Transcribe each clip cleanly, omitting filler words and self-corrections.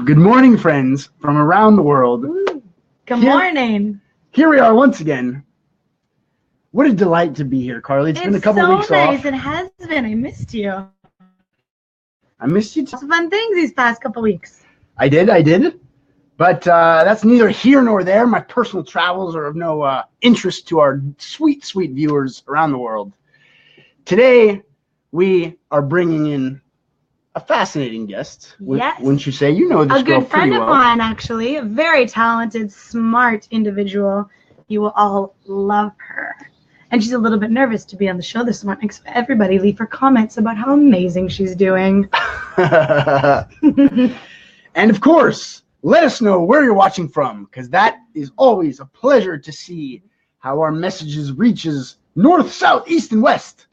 Good morning, friends from around the world. Good morning. Here we are once again. What a delight to be here, Carly. It's been a couple weeks off. It has been. I missed you. I missed you too. Lots of fun things these past couple weeks. I did. But that's neither here nor there. My personal travels are of no interest to our sweet, sweet viewers around the world. Today, we are bringing in a fascinating guest. Yes. Wouldn't you say? You know this girl pretty well. A good friend of mine, actually. A very talented, smart individual. You will all love her. And she's a little bit nervous to be on the show this morning, so everybody leave her comments about how amazing she's doing. And of course, let us know where you're watching from, because that is always a pleasure to see how our messages reaches north, south, east, and west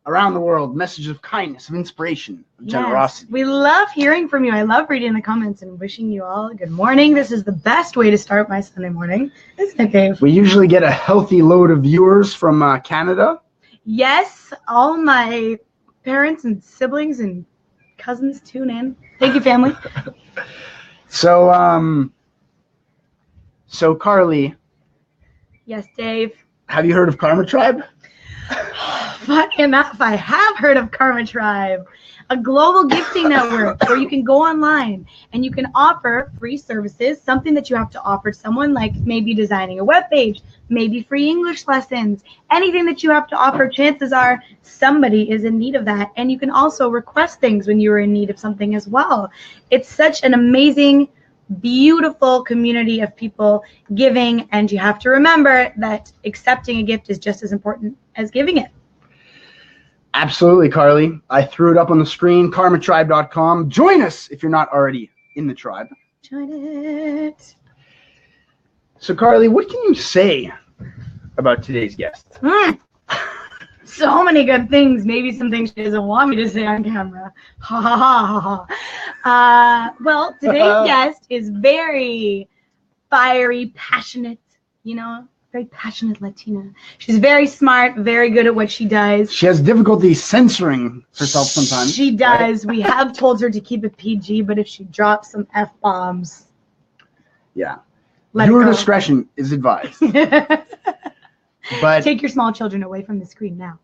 around the world. Messages of kindness, of inspiration, of generosity. We love hearing from you. I love reading the comments and wishing you all a good morning. This is the best way to start my Sunday morning, isn't it, Dave? We usually get a healthy load of viewers from Canada. Yes, all my parents and siblings and cousins tune in. Thank you, family. So Carly. Yes, Dave. Have you heard of Karma Tribe? Funny enough, I have heard of Karma Tribe, a global gifting network where you can go online and you can offer free services, something that you have to offer someone, like maybe designing a web page, maybe free English lessons, anything that you have to offer. Chances are somebody is in need of that. And you can also request things when you are in need of something as well. It's such an amazing, beautiful community of people giving, and you have to remember that accepting a gift is just as important as giving it. Absolutely, Carly. I threw it up on the screen, karmatribe.com. Join us if you're not already in the tribe. Join it. So, Carly, what can you say about today's guest? So many good things. Maybe some things she doesn't want me to say on camera. Ha ha ha ha. Well, today's guest is very fiery, passionate, very passionate Latina. She's very smart, very good at what she does. She has difficulty censoring herself sometimes. She does. Right? We have told her to keep it PG, but if she drops some F-bombs. Yeah. Your discretion is advised. But take your small children away from the screen now.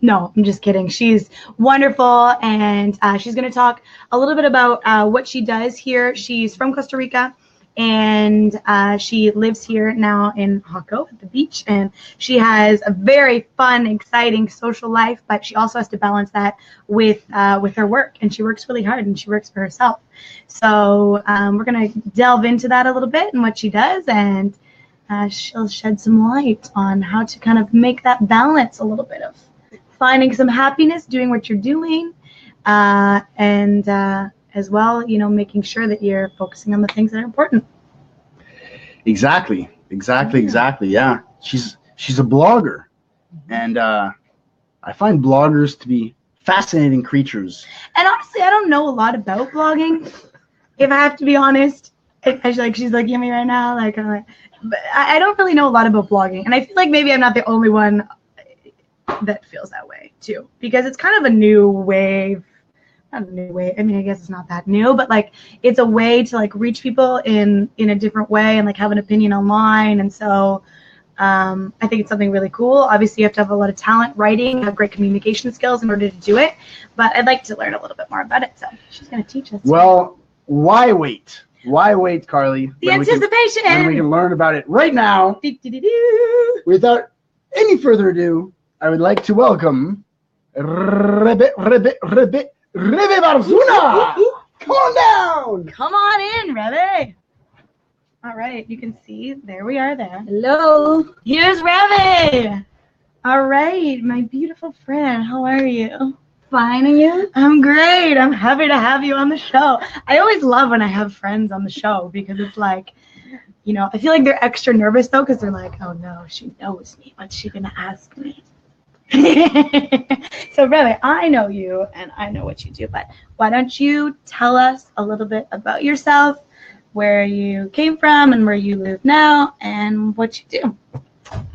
No, I'm just kidding. She's wonderful, and she's going to talk a little bit about what she does here. She's from Costa Rica, and she lives here now in Rojo at the beach, and she has a very fun, exciting social life, but she also has to balance that with her work, and she works really hard, and she works for herself. So we're going to delve into that a little bit and what she does, and she'll shed some light on how to kind of make that balance a little bit of finding some happiness doing what you're doing, and as well, making sure that you're focusing on the things that are important. Exactly. Yeah. She's a blogger, and I find bloggers to be fascinating creatures. And honestly, I don't know a lot about blogging, if I have to be honest. She's looking at me right now, but I don't really know a lot about blogging, and I feel like maybe I'm not the only one that feels that way too, because it's kind of a new wave. Not a new way. I mean, I guess it's not that new, but it's a way to reach people in a different way and have an opinion online. And so I think it's something really cool. Obviously, you have to have a lot of talent, writing, have great communication skills in order to do it. But I'd like to learn a little bit more about it. So she's going to teach us. Well, why wait? Why wait, Carly? The anticipation. When we can learn about it right now. Without any further ado, I would like to welcome Rebe Barzuna. Come on down. Come on in, Rebe. All right, you can see, there we are there. Hello. Here's Rebe. All right, my beautiful friend, how are you? Fine, and you? I'm great. I'm happy to have you on the show. I always love when I have friends on the show, because it's I feel like they're extra nervous though, because they're like, oh no, she knows me. What's she gonna ask me? So Rebe, I know you and I know what you do, but why don't you tell us a little bit about yourself, where you came from and where you live now, and what you do?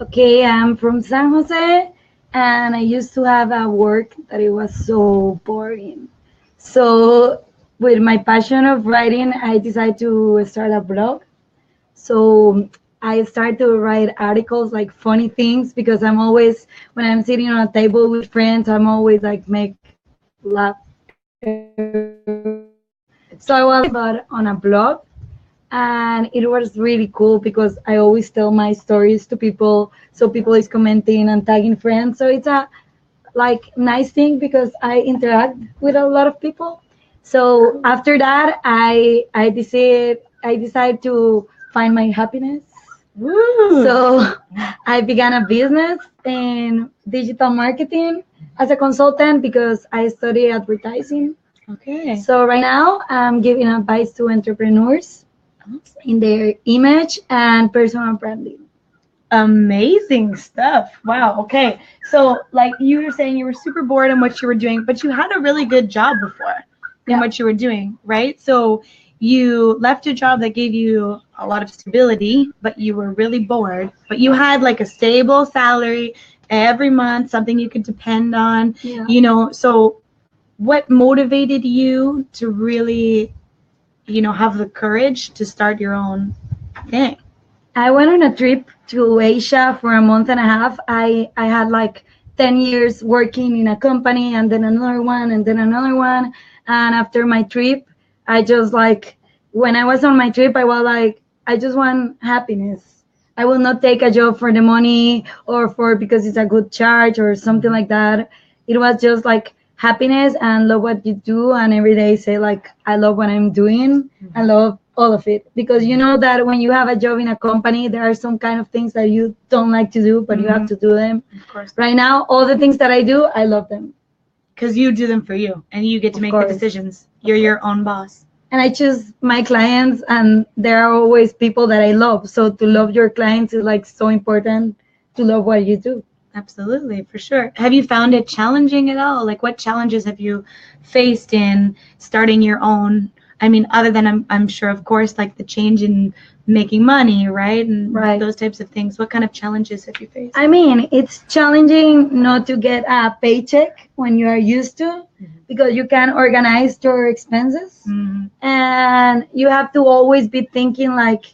Okay, I'm from San Jose, and I used to have a work that it was so boring. So with my passion of writing, I decided to start a blog. So I started to write articles like funny things because I'm always, when I'm sitting on a table with friends, I'm always like make laugh. So I was about on a blog, and it was really cool because I always tell my stories to people, so people is commenting and tagging friends. So it's a like nice thing because I interact with a lot of people. So after that, I decided to find my happiness. Woo. So I began a business in digital marketing as a consultant because I study advertising. Okay. So right now I'm giving advice to entrepreneurs in their image and personal branding. Amazing stuff. Wow. Okay. So, like you were saying, you were super bored in what you were doing, but you had a really good job before in Yeah. what you were doing, right? So, you left a job that gave you a lot of stability, but you were really bored. But you had like a stable salary every month, something you could depend on, Yeah. you know. So, what motivated you to really, have the courage to start your own thing? I went on a trip to Asia for a month and a half. I had like 10 years working in a company and then another one and then another one. And after my trip, I just like, when I was on my trip, I was like, I just want happiness. I will not take a job for the money or for because it's a good charge or something like that. It was just like happiness and love what you do. And every day say like, I love what I'm doing. I love all of it because you know that when you have a job in a company, there are some kind of things that you don't like to do, but you have to do them. Of course. Right now, all the things that I do, I love them. Because you do them for you and you get to Of make course. the decisions. You're your own boss. And I choose my clients, and there are always people that I love. So to love your clients is like so important to love what you do. Absolutely, for sure. Have you found it challenging at all? Like, what challenges have you faced in starting your own? I mean, other than I'm sure, of course, like the change in making money, right? And Right. those types of things. What kind of challenges have you faced? I mean, it's challenging not to get a paycheck when you are used to because you can organize your expenses. Mhm. And you have to always be thinking like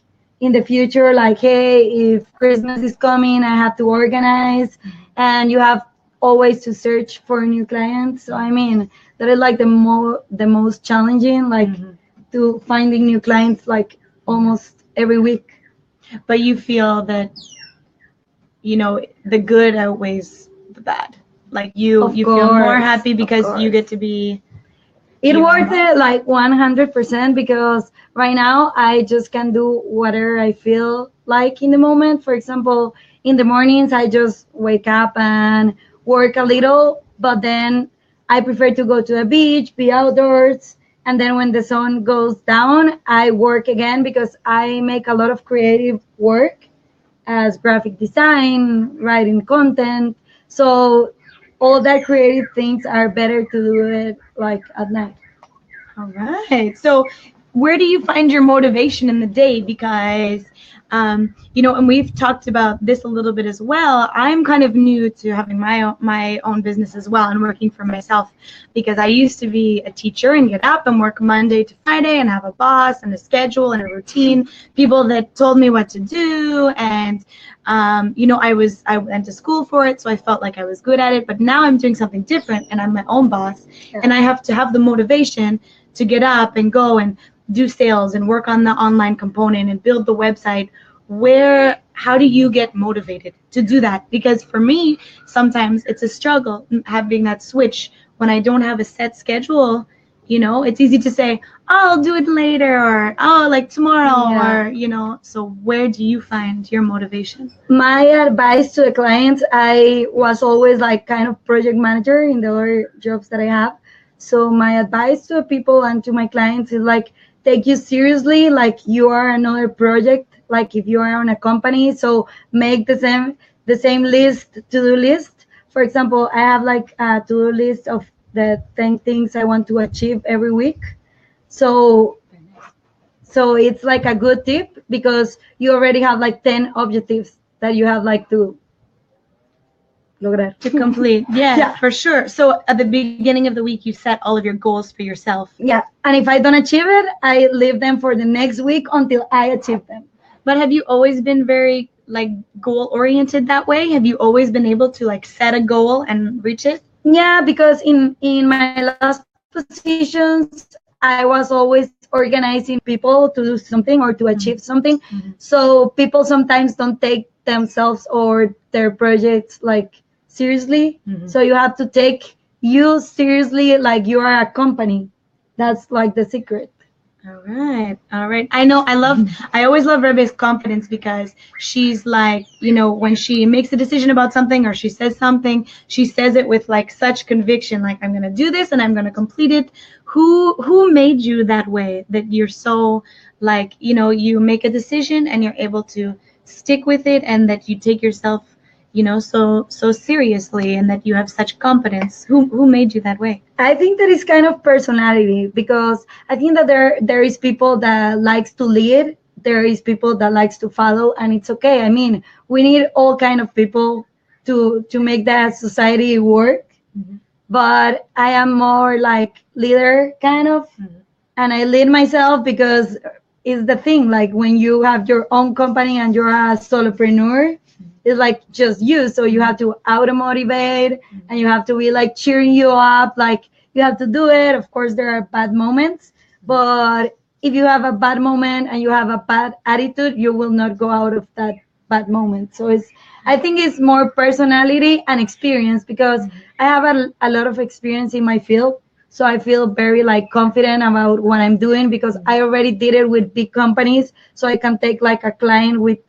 in the future, like, hey, if Christmas is coming, I have to organize. And you have always to search for new clients. So I mean, that is like the most challenging, like to finding new clients like almost every week. But you feel that, the good outweighs the bad. Like you Of feel more course, happy of because you course. get to be. It Yeah. worth it like 100% because right now I just can do whatever I feel like in the moment. For example, in the mornings I just wake up and work a little, but then I prefer to go to the beach, be outdoors, and then when the sun goes down, I work again because I make a lot of creative work as graphic design, writing content. So all that creative things are better to do it like at night. All right. So, where do you find your motivation in the day? Because, and we've talked about this a little bit as well. I'm kind of new to having my own business as well and working for myself because I used to be a teacher and get up and work Monday to Friday and have a boss and a schedule and a routine, people that told me what to do. And, I went to school for it, so I felt like I was good at it. But now I'm doing something different and I'm my own boss and I have to have the motivation to get up and go and do sales and work on the online component and build the website. How do you get motivated to do that? Because for me, sometimes it's a struggle having that switch when I don't have a set schedule. It's easy to say, oh, I'll do it later or, oh, like tomorrow or, so where do you find your motivation? My advice to the clients, I was always like kind of project manager in the other jobs that I have. So my advice to the people and to my clients is like, take you seriously, like you are another project, like if you are on a company. So make the same to-do list. For example, I have like a to-do list of the 10 things I want to achieve every week. So it's like a good tip because you already have like 10 objectives that you have like to lograr. To complete. Yeah, Yeah. for sure. So at the beginning of the week, you set all of your goals for yourself. Yeah, and if I don't achieve it, I leave them for the next week until I achieve them. But have you always been very like goal oriented that way? Have you always been able to like set a goal and reach it? Yeah, because in my last positions, I was always organizing people to do something or to achieve something. Mm-hmm. So people sometimes don't take themselves or their projects like seriously. Mhm. So you have to take you seriously like you are a company. That's like the secret. All right. All right. I know. I always love Rebe's confidence because she's like, when she makes a decision about something or she says something, she says it with like such conviction, like I'm going to do this and I'm going to complete it. Who made you that way, that you're so like, you make a decision and you're able to stick with it, and that you take yourself, so seriously, and that you have such confidence? Who made you that way? I think that is kind of personality, because I think that there is people that likes to lead, there is people that likes to follow, and it's okay. I mean, we need all kind of people to make that society work. Mhm. But I am more like leader kind of, Mhm. and I lead myself because it's the thing. Like when you have your own company and you're a solopreneur, it's like just you. So you have to auto motivate, and you have to be like cheering you up. Like you have to do it. Of course, there are bad moments, but if you have a bad moment and you have a bad attitude, you will not go out of that bad moment. So I think it's more personality and experience, because I have a lot of experience in my field. So I feel very like confident about what I'm doing, because I already did it with big companies. So I can take like a client with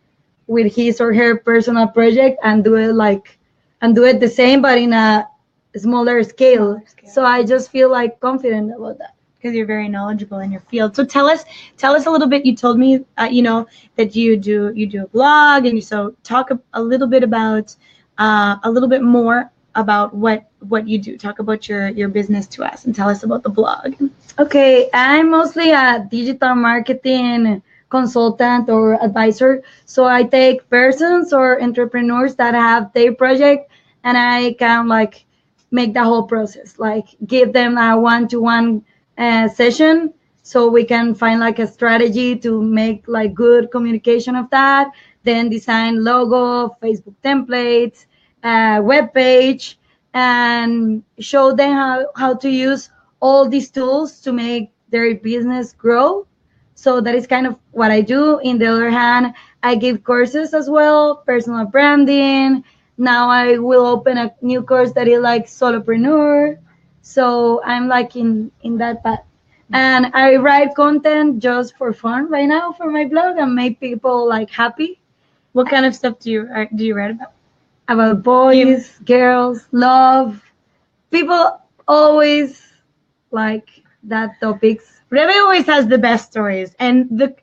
his or her personal project and do it the same, but in a smaller scale. So I just feel like confident about that. Because you're very knowledgeable in your field. So tell us a little bit. You told me, that you do a blog, and so talk a little bit about, a little bit more about what you do. Talk about your business to us, and tell us about the blog. Okay, I'm mostly a digital marketing consultant or advisor. So I take persons or entrepreneurs that have their project, and I can like make the whole process, like give them a one-to-one session, so we can find like a strategy to make like good communication of that, then design logo, Facebook templates, web page, and show them how to use all these tools to make their business grow. So that is kind of what I do. In the other hand, I give courses as well, personal branding. Now I will open a new course that is like solopreneur. So I'm like in that path. And I write content just for fun right now for my blog and make people like happy. What kind of stuff do you write about? About boys, girls, love. People always like that topics. Rebe always has the best stories, and the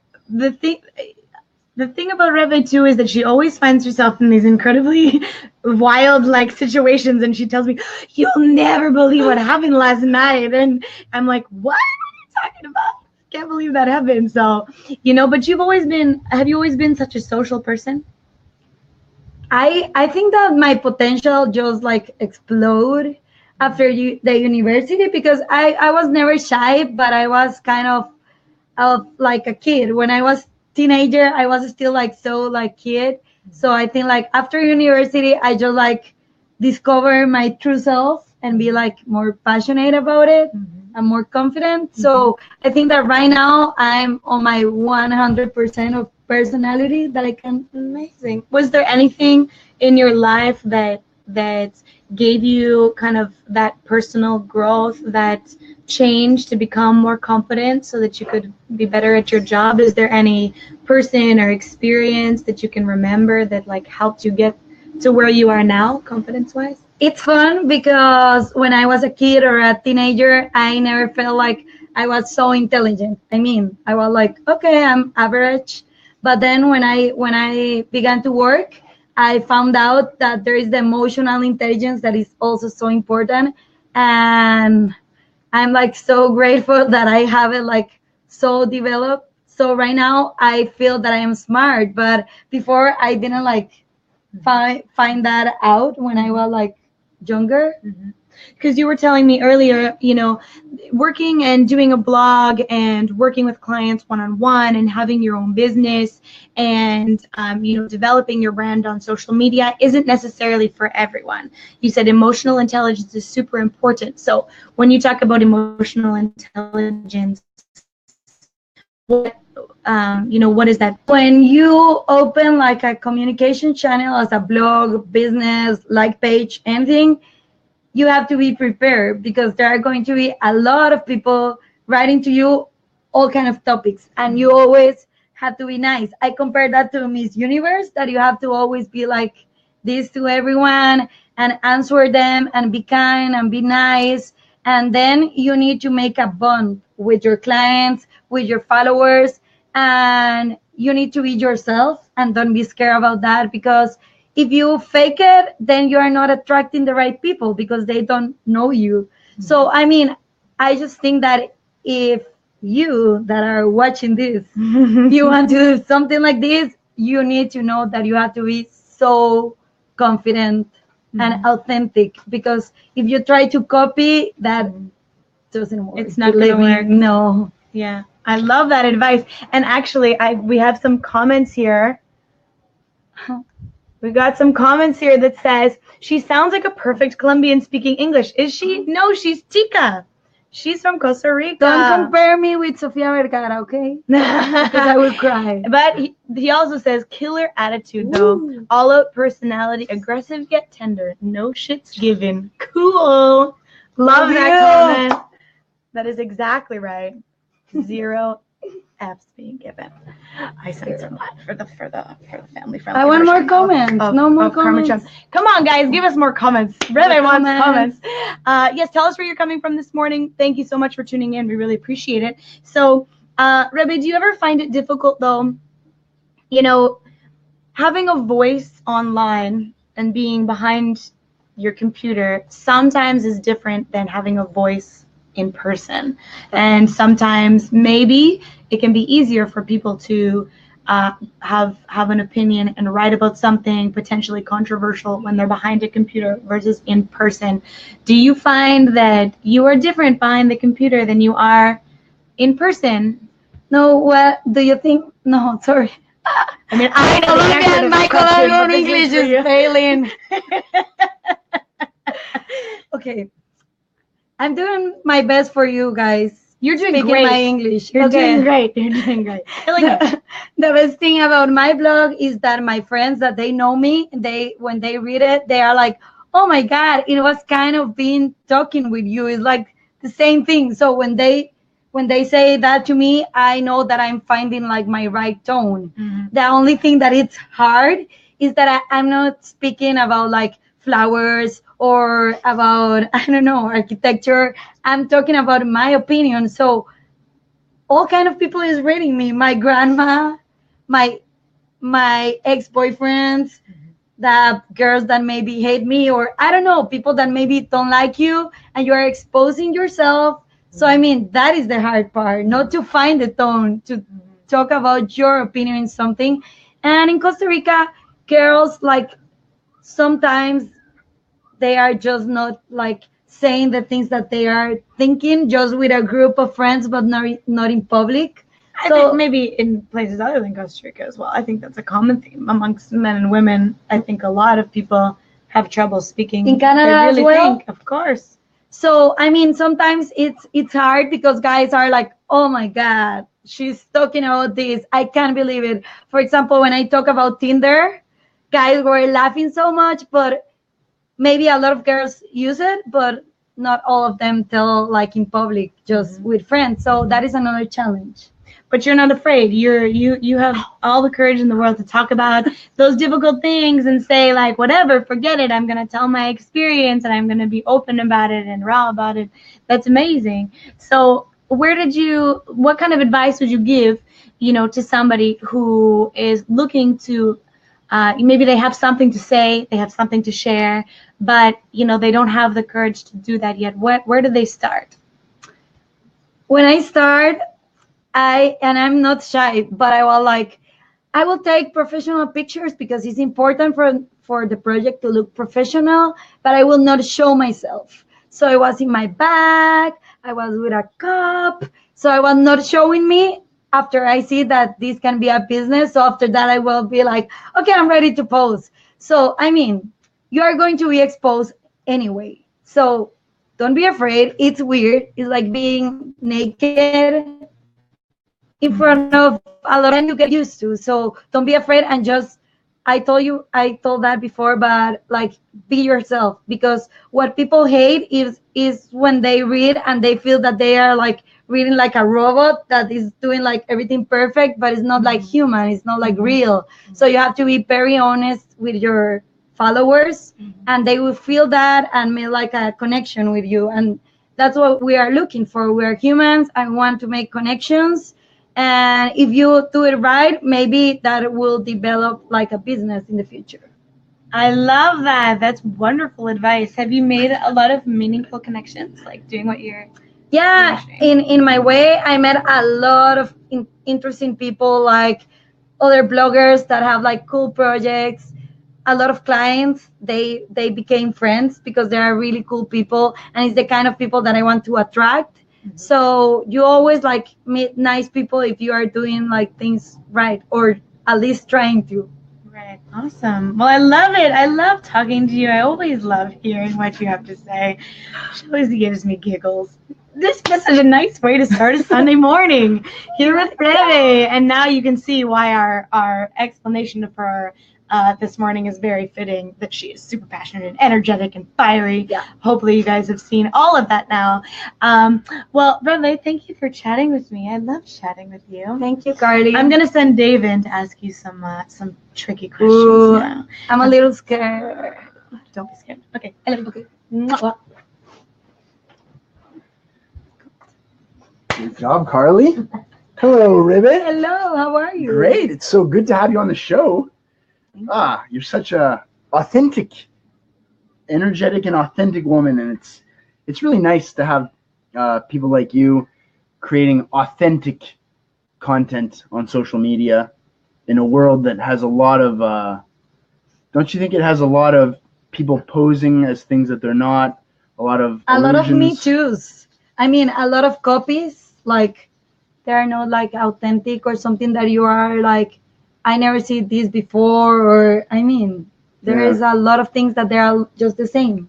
thing about Rebe too is that she always finds herself in these incredibly wild like situations, and she tells me, "You'll never believe what happened last night," and I'm like, "What are you talking about? Can't believe that happened." So but have you always been such a social person? I think that my potential just like explode after the university, because I was never shy, but I was kind of like a kid. When I was teenager, I was still like so like kid. So I think like after university, I just like discover my true self and be like more passionate about it. I'm more confident. So I think that right now I'm on my 100% of personality that I can. Amazing. Was there anything in your life that gave you kind of that personal growth, that change to become more confident so that you could be better at your job? Is there any person or experience that you can remember that like helped you get to where you are now, confidence-wise? It's fun because when I was a kid or a teenager, I never felt like I was so intelligent. I mean, I was like, okay, I'm average. But then when I began to work, I found out that there is the emotional intelligence that is also so important. And I'm like so grateful that I have it like so developed. So right now I feel that I am smart, but before I didn't like find that out when I was like younger. Because you were telling me earlier, working and doing a blog and working with clients one-on-one and having your own business and, developing your brand on social media isn't necessarily for everyone. You said emotional intelligence is super important. So when you talk about emotional intelligence, what is that? When you open like a communication channel as a blog, business, like page, anything, you have to be prepared because there are going to be a lot of people writing to you all kind of topics, and you always have to be nice. I compare that to Miss Universe, that you have to always be like this to everyone and answer them and be kind and be nice. And then you need to make a bond with your clients, with your followers, and you need to be yourself and don't be scared about that, because if you fake it, then you are not attracting the right people because they don't know you. So, I just think that if you that are watching this, you want to do something like this, you need to know that you have to be so confident and authentic, because if you try to copy, that doesn't work. It's not going to work. No. Yeah, I love that advice. And actually, we have some comments here. We got some comments here that says, she sounds like a perfect Colombian speaking English. Is she? No, she's Tica. She's from Costa Rica. Don't compare me with Sofia Vergara, okay? Because I will cry. But he also says, killer attitude, though. Ooh. All out personality, aggressive yet tender. No shit's given. Cool. Love that comment. That is exactly right. 0 F's being given. I sense a lot for the family friendly. I want more comments. No more comments. Come on, guys, give us more comments. Rebe wants comments. Yes, tell us where you're coming from this morning. Thank you so much for tuning in. We really appreciate it. So, Rebe, do you ever find it difficult, though, having a voice online and being behind your computer sometimes is different than having a voice in person, and sometimes maybe it can be easier for people to have an opinion and write about something potentially controversial when they're behind a computer versus in person. Do you find that you are different behind the computer than you are in person? No, what do you think? No, sorry. I mean, I know my Colombian English is failing. Okay. I'm doing my best for you guys. You're doing Speaking great. my English. You're doing great. You're doing great. The best thing about my blog is that my friends that they know me, when they read it, they are like, "Oh my God, it was kind of being talking with you." It's like the same thing. So when they say that to me, I know that I'm finding like my right tone. The only thing that it's hard is that I'm not speaking about like flowers or about, I don't know, architecture. I'm talking about my opinion. So all kind of people is reading me. My grandma, my ex-boyfriends, the girls that maybe hate me, or I don't know, people that maybe don't like you, and you are exposing yourself. So that is the hard part, not to find the tone, to talk about your opinion in something. And in Costa Rica, girls, like, sometimes they are just not like saying the things that they are thinking just with a group of friends, but not in public. I think maybe in places other than Costa Rica as well. I think that's a common theme amongst men and women. I think a lot of people have trouble speaking. In Canada as well? Of course. So, sometimes it's hard because guys are like, "Oh my God, she's talking about this. I can't believe it." For example, when I talk about Tinder, guys were laughing so much, but maybe a lot of girls use it, but not all of them tell like in public, just with friends. So that is another challenge. But you're not afraid. You have all the courage in the world to talk about those difficult things and say like, whatever, forget it. I'm gonna tell my experience and I'm gonna be open about it and raw about it. That's amazing. So what kind of advice would you give, to somebody who is looking to maybe they have something to say, they have something to share, but they don't have the courage to do that yet. Where do they start? When I start, I'm not shy, but I will take professional pictures because it's important for the project to look professional, but I will not show myself. So I was in my bag, I was with a cup, so I was not showing me. After I see that this can be a business, so after that I will be like, okay, I'm ready to pose. So I mean, you are going to be exposed anyway. So don't be afraid. It's weird. It's like being naked in front of a lot of you get used to. So don't be afraid and just I told that before, but like be yourself, because what people hate is when they read and they feel that they are like reading like a robot that is doing like everything perfect, but it's not like human, it's not like real. So you have to be very honest with your followers, and they will feel that and make like a connection with you. And that's what we are looking for. We are humans and want to make connections. And if you do it right, maybe that will develop like a business in the future. I love that. That's wonderful advice. Have you made a lot of meaningful connections, like doing what you're Yeah, in my way, I met a lot of interesting people, like other bloggers that have like cool projects. A lot of clients, they became friends because they are really cool people, and it's the kind of people that I want to attract. So you always like meet nice people if you are doing like things right, or at least trying to. Right. Awesome. Well, I love it. I love talking to you. I always love hearing what you have to say. She always gives me giggles. This is such a nice way to start a Sunday morning here with Rebe. And now you can see why our explanation for this morning is very fitting, that she is super passionate and energetic and fiery. Yeah. Hopefully you guys have seen all of that now. Well, Rebe, thank you for chatting with me. I love chatting with you. Thank you, Carly. I'm going to send Dave in to ask you some tricky questions Ooh, now. I'm a little scared. Don't be scared. Okay. I love you. Okay. Mwah. Good job, Carly. Hello, Rebe. Hello, how are you? Great. It's so good to have you on the show. You're such a authentic, energetic and authentic woman, and it's really nice to have people like you creating authentic content on social media in a world that has a lot of don't you think it has a lot of people posing as things that they're not, a lot of Me Too's. I mean, a lot of copies, like they are not like authentic, or something that you are like, I never see this before, or I mean, there is a lot of things that they are just the same.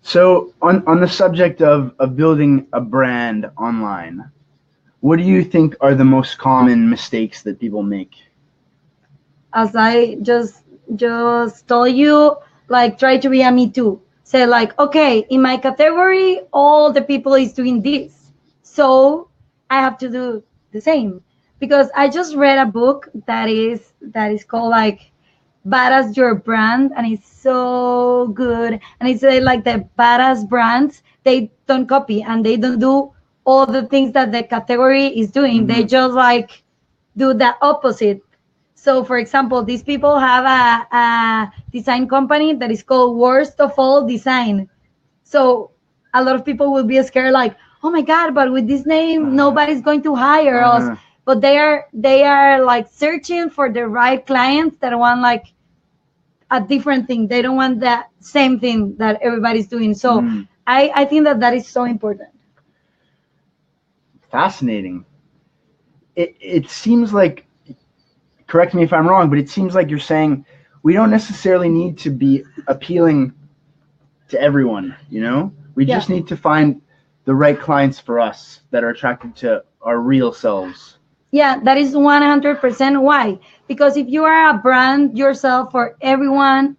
So on the subject of building a brand online, what do you think are the most common mistakes that people make? As I just told you, like try to be a Me Too. Say like, okay, in my category, all the people is doing this, so I have to do the same. Because I just read a book that is called like Badass Your Brand, and it's so good. And it's like the badass brands, they don't copy and they don't do all the things that the category is doing. They just like do the opposite. So for example, these people have a design company that is called Worst of All Design. So a lot of people will be scared like, oh my God, but with this name, nobody's going to hire us. But they are like searching for the right clients that want like a different thing. They don't want that same thing that everybody's doing. So I think that is so important. Fascinating. It seems like, correct me if I'm wrong, but it seems like you're saying we don't necessarily need to be appealing to everyone, you know? We just need to find the right clients for us that are attracted to our real selves. Yeah, that is 100% why. Because if you are a brand yourself for everyone,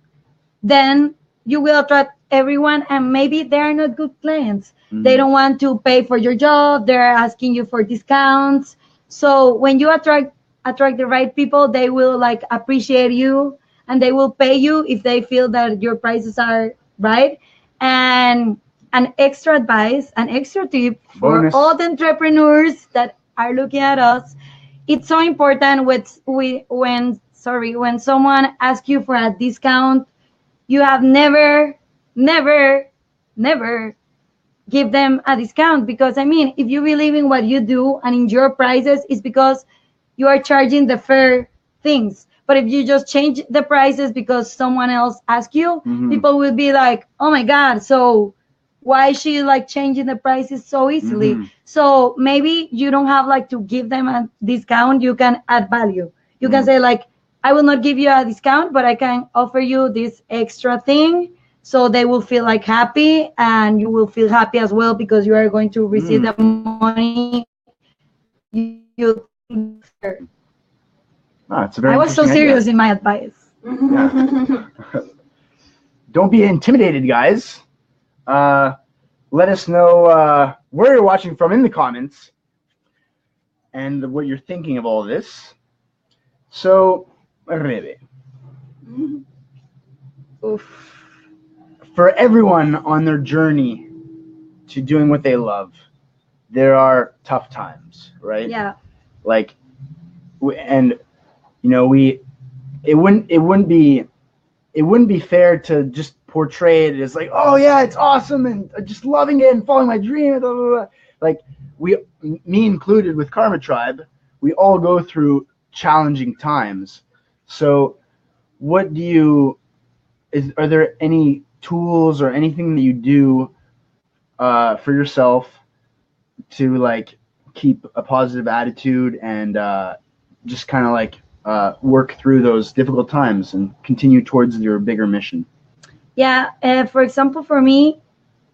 then you will attract everyone, and maybe they are not good clients. They don't want to pay for your job. They're asking you for discounts. So when you attract the right people, they will like appreciate you, and they will pay you if they feel that your prices are right. And an extra advice, an extra tip for all the entrepreneurs that are looking at us, it's so important when someone asks you for a discount, you have never give them a discount. Because I mean, if you believe in what you do and in your prices, it's because you are charging the fair things. But if you just change the prices because someone else asked you, people will be like, oh my God, so why is she like changing the prices so easily? So maybe you don't have like to give them a discount. You can add value. You can say like, I will not give you a discount, but I can offer you this extra thing. So they will feel like happy, and you will feel happy as well because you are going to receive the money you deserve. It's a very I was so interesting serious idea. in my advice. Yeah. Don't be intimidated, guys. Let us know where you're watching from in the comments and what you're thinking of all this. So, Rebe. For everyone on their journey to doing what they love, there are tough times, right? Yeah. Like, and you know, it wouldn't be fair to just portray it as like, oh yeah, it's awesome and just loving it and following my dream. Blah, blah, blah. Like me included with Karma Tribe, we all go through challenging times. So, are there any tools or anything that you do for yourself to like keep a positive attitude and just kind of like work through those difficult times and continue towards your bigger mission? Yeah. For example, for me,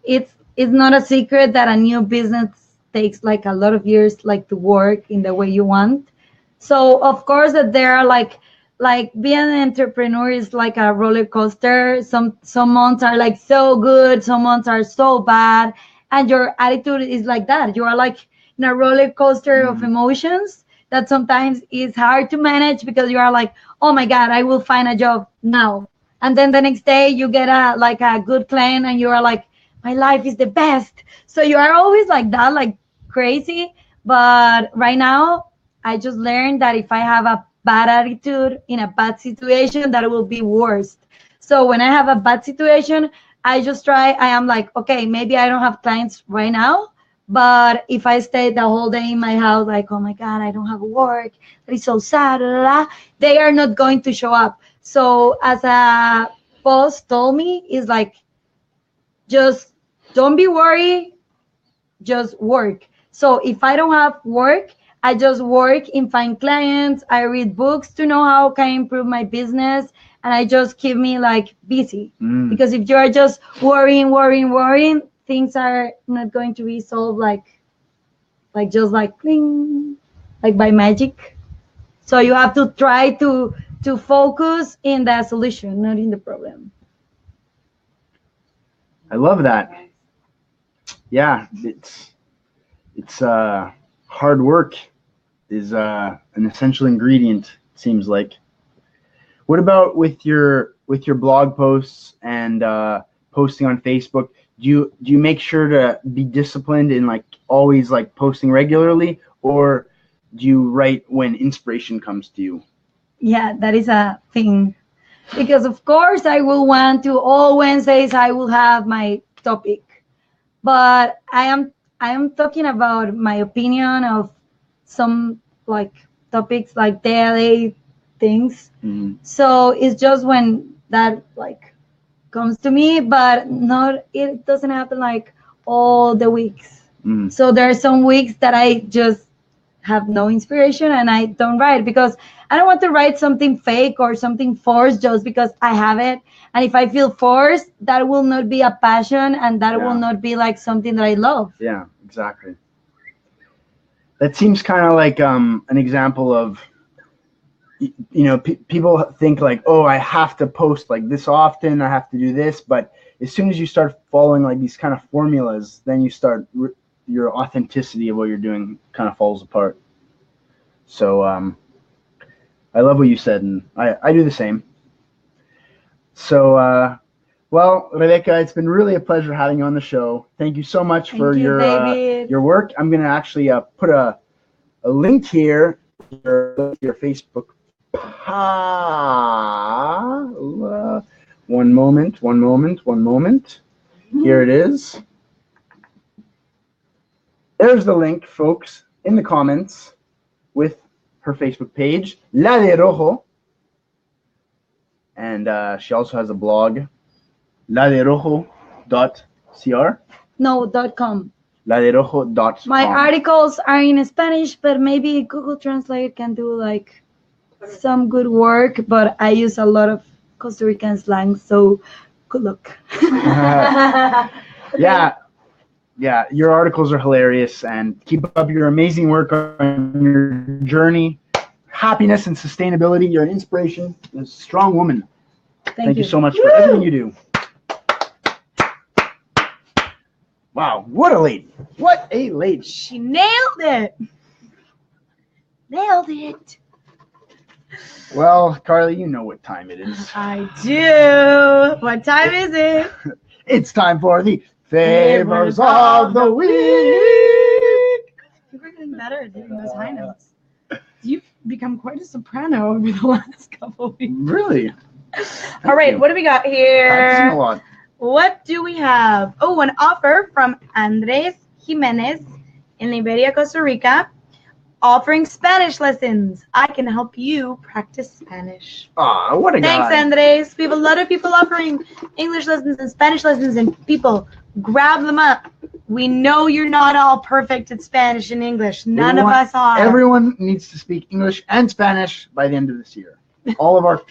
it's not a secret that a new business takes like a lot of years like to work in the way you want. So of course that there are like being an entrepreneur is like a roller coaster. Some months are like so good, some months are so bad, and your attitude is like that. You are like in a roller coaster of emotions that sometimes is hard to manage because you are like, oh my God, I will find a job now. And then the next day you get a good client and you are like, my life is the best. So you are always like that, like crazy. But right now I just learned that if I have a bad attitude in a bad situation, that will be worse. So when I have a bad situation, I am like, okay, maybe I don't have clients right now, but if I stay the whole day in my house, like, oh my God, I don't have work, that is so sad, they are not going to show up. So as a boss told me, is like, just don't be worried, just work. So if I don't have work, I just work and find clients. I read books to know how can I improve my business, and I just keep me like busy. Because if you are just worrying, things are not going to be solved like just like cling, like by magic. So you have to try to focus in the solution, not in the problem. I love that. Yeah, it's hard work is an essential ingredient, it seems like. What about with your blog posts and posting on Facebook? Do you make sure to be disciplined in like always like posting regularly, or do you write when inspiration comes to you? Yeah, that is a thing. Because of course I will want to all Wednesdays I will have my topic. But I am talking about my opinion of some like topics like daily things. So it's just when that like comes to me, but it doesn't happen like all the weeks. So there are some weeks that I just have no inspiration and I don't write because I don't want to write something fake or something forced just because I have it. And if I feel forced, that will not be a passion and that will not be like something that I love. Yeah, exactly. That seems kind of like an example of, you know, people think like, oh, I have to post like this often, I have to do this. But as soon as you start following like these kind of formulas, then you start your authenticity of what you're doing kind of falls apart. So I love what you said, and I do the same. So, well, Rebecca, it's been really a pleasure having you on the show. Thank you so much for your work. I'm going to actually put a link here, your Facebook. One moment. Here it is. There's the link, folks, in the comments with her Facebook page, La de Rojo. And she also has a blog, laderojo.cr. No, .com. Laderojo.com. My articles are in Spanish, but maybe Google Translate can do like some good work, but I use a lot of Costa Rican slang, so good luck. Yeah, your articles are hilarious, and keep up your amazing work on your journey. Happiness and sustainability. You're an inspiration. You're a strong woman. Thank you so much for everything you do. Wow, what a lady. What a lady. She nailed it. Nailed it. Well, Carly, you know what time it is. I do. What time is it? It's time for the Favors of the Week. We're getting better at doing those high notes. You've become quite a soprano over the last couple of weeks. Really? All right, what do we got Practicing here? a lot. What do we have? Oh, an offer from Andres Jimenez in Liberia, Costa Rica, offering Spanish lessons. I can help you practice Spanish. Aw, what a Thanks, guy. Andres. We have a lot of people offering English lessons and Spanish lessons, and people, grab them up. We know you're not all perfect at Spanish and English. None of us are. Everyone needs to speak English and Spanish by the end of this year. All of our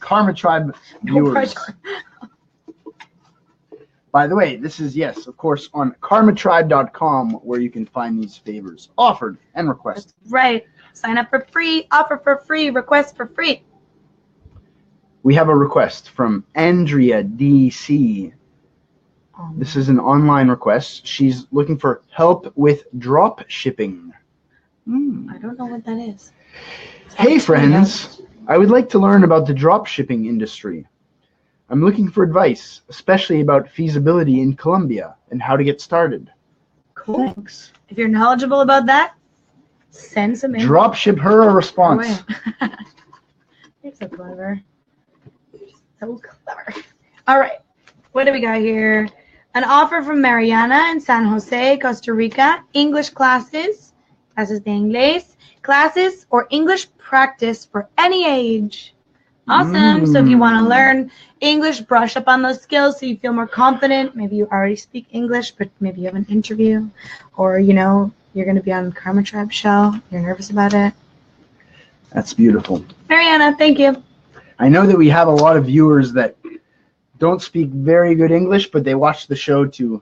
Karma Tribe No viewers. pressure. By the way, this is, yes, of course, on karmatribe.com where you can find these favors offered and requested. Right. Sign up for free, offer for free, request for free. We have a request from Andrea DC. This is an online request. She's looking for help with drop shipping. I don't know what that is. Hey friends, I would like to learn about the drop shipping industry. I'm looking for advice, especially about feasibility in Colombia and how to get started. Cool. Thanks. If you're knowledgeable about that, send some in. Drop ship her a response. Oh, you're so clever. So clever. All right. What do we got here? An offer from Mariana in San Jose, Costa Rica. English classes, clases de inglés, classes or English practice for any age. Awesome. So if you want to learn English, brush up on those skills so you feel more confident. Maybe you already speak English, but maybe you have an interview, or you're going to be on Karma Tribe show. You're nervous about it. That's beautiful. Mariana, thank you. I know that we have a lot of viewers that don't speak very good English, but they watch the show to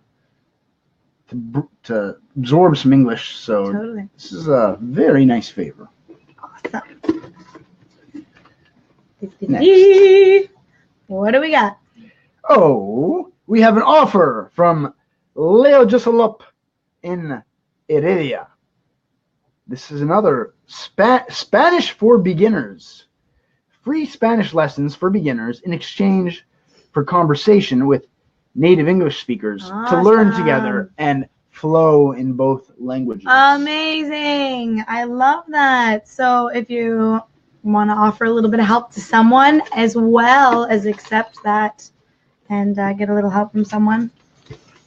absorb some English. So Totally. This is a very nice favor. Awesome. Next. What do we got? Oh, we have an offer from Leo Jessalop in Heredia. This is another Spanish for beginners. Free Spanish lessons for beginners in exchange for conversation with native English speakers to learn together and flow in both languages. Amazing. I love that. So if you want to offer a little bit of help to someone as well as accept that and get a little help from someone,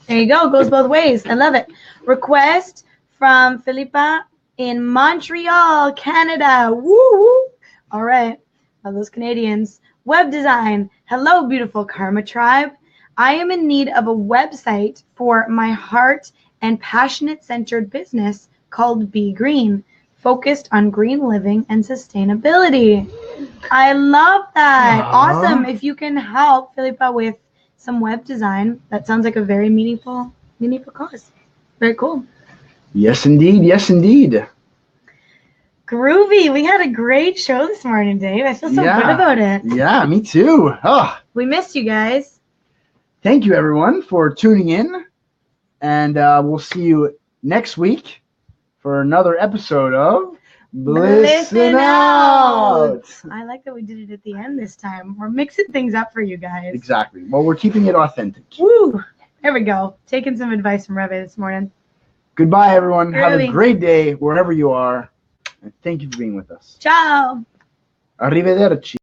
there you go. It goes both ways. I love it. Request from Philippa in Montreal, Canada. Woo! All right. Love those Canadians. Web design. Hello, beautiful Karma Tribe. I am in need of a website for my heart and passionate centered business called Be Green, focused on green living and sustainability. I love that. Awesome. If you can help Philippa with some web design, that sounds like a very meaningful cause. Very cool. Yes, indeed. Yes, indeed. Groovy. We had a great show this morning, Dave. I feel so good about it. Yeah, me too. Oh, We missed you guys. thank you, everyone, for tuning in. And we'll see you next week for another episode of Blissin'Out. I like that we did it at the end this time. We're mixing things up for you guys. Exactly. Well, we're keeping it authentic. Woo! There we go. Taking some advice from Rebe this morning. Goodbye, everyone. Have a Really? great day wherever you are. And thank you for being with us. Ciao. Arrivederci.